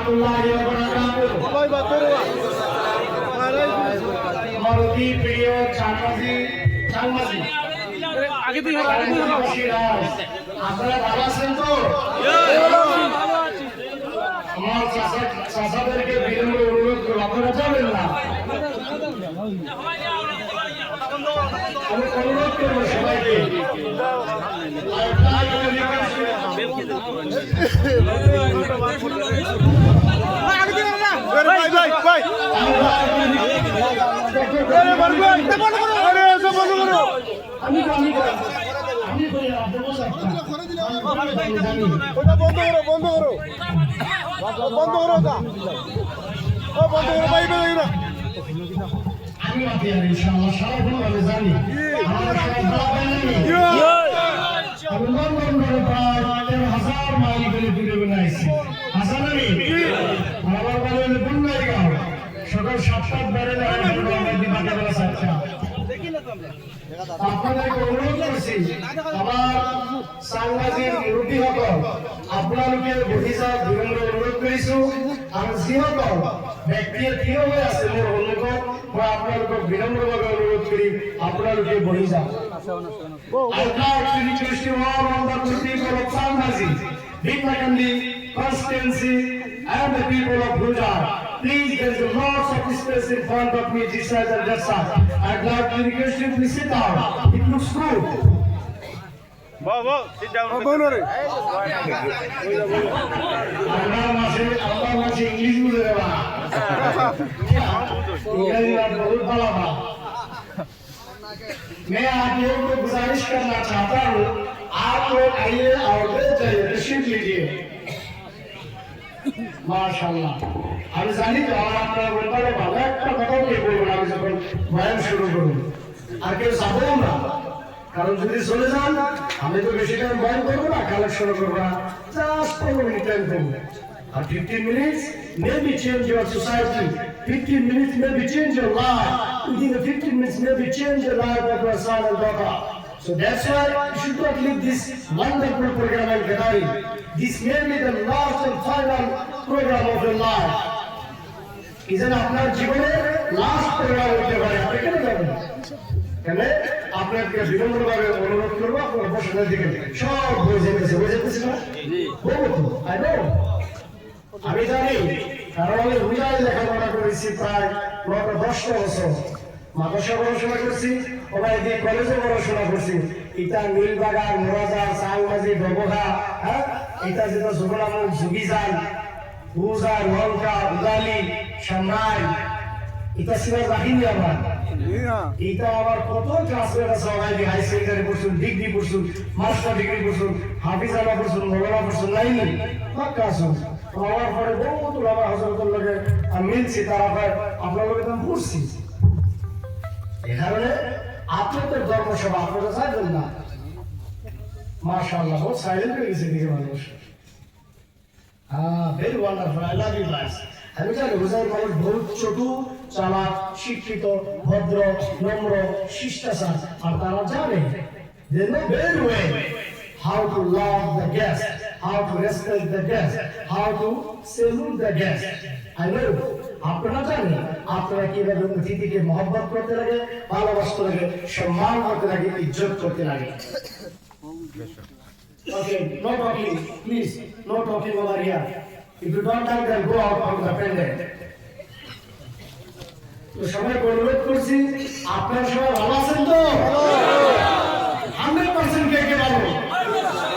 রহমাতুল্লাহি ওয়া বারাকাতুহু। আমার অতি প্রিয় চাংমাজি আগে তুই আপনারা ভালো আছেন তো? আমার চাচাদেরকে বিনম্র অনুরোধ করবো, আপনারা যাবেন না। আমি অনুরোধ করবো সবাইকে। আমি ইনশাআল্লাহ সারাক্ষণ জানি আমি লন্ডন করে প্রায় 13,000 মাইল করে দূরে বেড়াইছি। হাসান আমি আমার বাড়ি হলো বন্যাইগাঁও। সকাল 7টার বেড়ে দিবাকাবেলা 7টা। আপনাদেরকে অনুরোধ করছি, আমার সাংবাদিক মুরব্বী সকল আপোনালোকে বহি যাওক, বিনম্র অনুরোধ কৰিছো। আৰু যিসকল ব্যক্তিয়ে থিয় হৈ আছে মোৰ সন্মুখত, মই আপোনালোকক বিনম্ৰভাৱে অনুৰোধ কৰি আপোনালোকে বহি যাওক। And the people of Gujar, please, there is lots of space in front of me, this side and that side. I'd like to request you to sit down. It looks good. sit down. Allah masih English boleh lah. बहुत बड़ा बात। मैं आप लोगों को गुजारिश करना चाहता हूँ, आप लोग आइए और जाइए, तशरीफ लीजिए। माशाल्लाह। আমি জানি তো আপনারা বলতে ভালো একটা কথাও কে বলবেন আমি যখন বয়ান শুরু করব, আর কেউ যাবো না। কারণ যদি চলে যান আমি তো বেশি টাইম বয়ান করবো না, কালেকশন করবো না, জাস্ট 15 মিনিট টাইম করবো। আর 15 minutes maybe change your society, 15 minutes maybe change your life, within the 15 minutes maybe change the life of your son and daughter. So that's why you should not leave this wonderful program in Gadari. This may be the last and final program of your life. Isn't আপনার জীবনে last programme হতে পারে, আপনি কেন যাবেন? কেন আপনাকে বিনম্রভাবে অনুরোধ করবো আপনার বসানোর দিকে সব বুঝে যেতেছে না? আই নো, আমি জানি, কারণ আমি রুইয়ায় লেখাপড়া করেছি প্রায় 9-10 বছর। মাদ্রাসা পড়াশোনা করছি, ওখানে দিয়ে কলেজে পড়াশোনা করছি। এটা নীলবাগান, মোরাজার, সাংবাজি, ডবঘা, হ্যাঁ, এটা যেটা জোগলামুখ, জুগিজান, বুজার, লঙ্কা, উদালি, সামরাই, এটা ছিল বাহিনী আমার। এটা আমার কত ক্লাসমেট আছে, ওখানে হাই সেকেন্ডারি পড়ছুন, ডিগ্রি পড়ছুন, মাস্টার ডিগ্রি পড়ছুন, হাফিজানা পড়ছুন, মৌলানা পড়ছুন, নাইনি পাক্কা আসুন। আমার পরে বহুত ওলামা হযরতের লগে মিলছি, তারা কয় আপনার লগে তো পড়ছি। এই কারণে আপনাদের ধর্মসভা আপনারা চাইবেন না। মাশাআল্লাহ, বহুত সাইলেন্ট হয়ে গেছে দিকে মানুষ। Very wonderful, I love you guys. আমি জানি হুজাইর মানুষ বহুত চটু, চালাক, শিক্ষিত, ভদ্র, নম্র, শিষ্টাচার, আর তারা জানে they know very well how to love the guest, how to respect the guest, how to salute the guest. I know আপনারা জানেন আপনারা কিভাবে অতিথিকে মহব্বত করতে লাগে, ভালোবাসতে লাগে, সম্মান করতে লাগে, ইজ্জত করতে লাগে। Okay, no talking, please, no talking over here. If you don't like that, go out from the pendant. তো সবাইকে অনুরোধ করছি, আপনারা সবাই ভালো আছেন তো? 100% কে কে ভালো?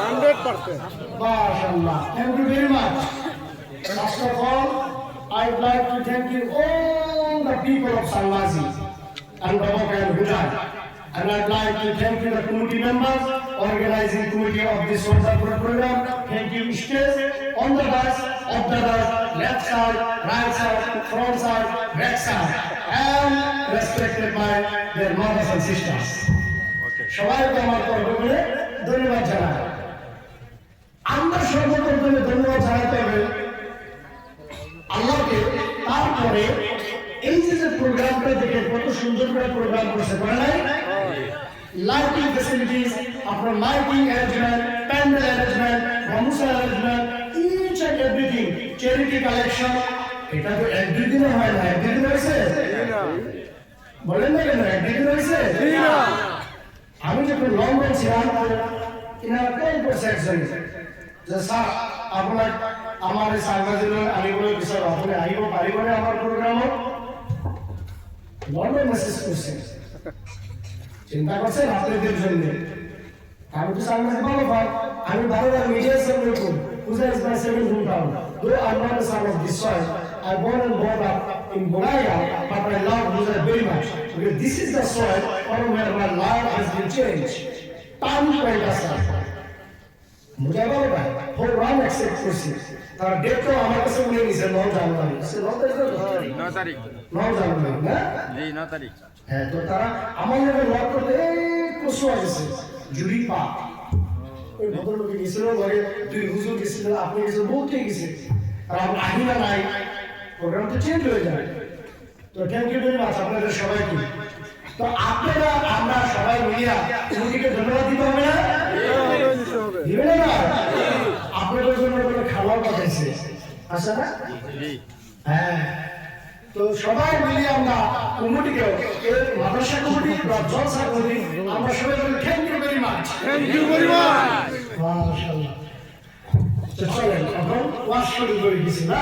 100%. মাশাআল্লাহ, thank you very much. First of all, I'd like to thank you all the people of Salmazi and Babaka and Gujar. And I'd like to thank you the committee members, organizing committee of this wonderful program. Thank you, stage, on the bus, off the bus, left side, right side, front side, back side, and respected by their mothers and sisters. সবাইকে আমার তরফ থেকে ধন্যবাদ জানাই। আমরা সর্বপ্রথমে ধন্যবাদ জানাতে হবে আল্লাহকে। তারপরে এই যে প্রোগ্রামটা দেখে কত সুন্দর করে প্রোগ্রাম করছে, করে নাই? লাইটিং ফ্যাসিলিটিস, আপনার লাইটিং অ্যারেঞ্জমেন্ট, প্যান্ডেল অ্যারেঞ্জমেন্ট, গামুছা arrangement, each and everything charity collection এটা তো একদিন হয় না, একদিন হয়েছে বলেন না কেন, একদিন হয়েছে। আমি যখন লন্ডন ছিলাম এনারা কল করছে একজন যে স্যার আপনার আমার এই সাংবাদিক আমি বলে স্যার আপনি আইব পারিব না আমার প্রোগ্রামত লন্ডন মেসেজ করছে, চিন্তা করছেন আপনাদের জন্য। আমি তো সাংবাদিক ভালো পাই, আমি বারবার মিডিয়ার সামনে করব Uza is my second hometown. Though I'm not a son of this soil, I born and brought up in Bulgaria, but I love Uza very much. Because this is the soil where my life has been changed. Time point aside. मुझे बोलो भाई, whole round accept करसी। तार date तो हमारे पास उन्हें नहीं से 9 जनवरी। से 9 तारीख। 9 जनवरी ना? जी 9 तारीख। है तो तारा हमारे लिए लॉक करते कुछ वाले से जुड़ी पा। ওই ভদ্রলোকে গেছিল ঘরে দুই হুজুর গেছিল, আপনি গেছিল, বলতে গেছে, আর আপনি আহিনা নাই, প্রোগ্রাম তো চেঞ্জ হয়ে যাবে। তো থ্যাংক ইউ ভেরি মাচ আপনাদের সবাইকে। তো আপনারা আমরা সবাই মিলিয়া উনিকে ধন্যবাদ দিতে হবে না? দিবেন না? আপনাদের জন্য কোনো খাবার পাঠাইছে, আচ্ছা না? হ্যাঁ, তো সবাই মিলিয়ে আমরা কমিটিকে মাদ্রাসা কমিটি বা জলসা কমিটি আমরা সবাই বলি thank you very much. Thank you very much. মাশাআল্লাহ। তো চলেন এখন ওয়াশ শুরু করে দিছি না?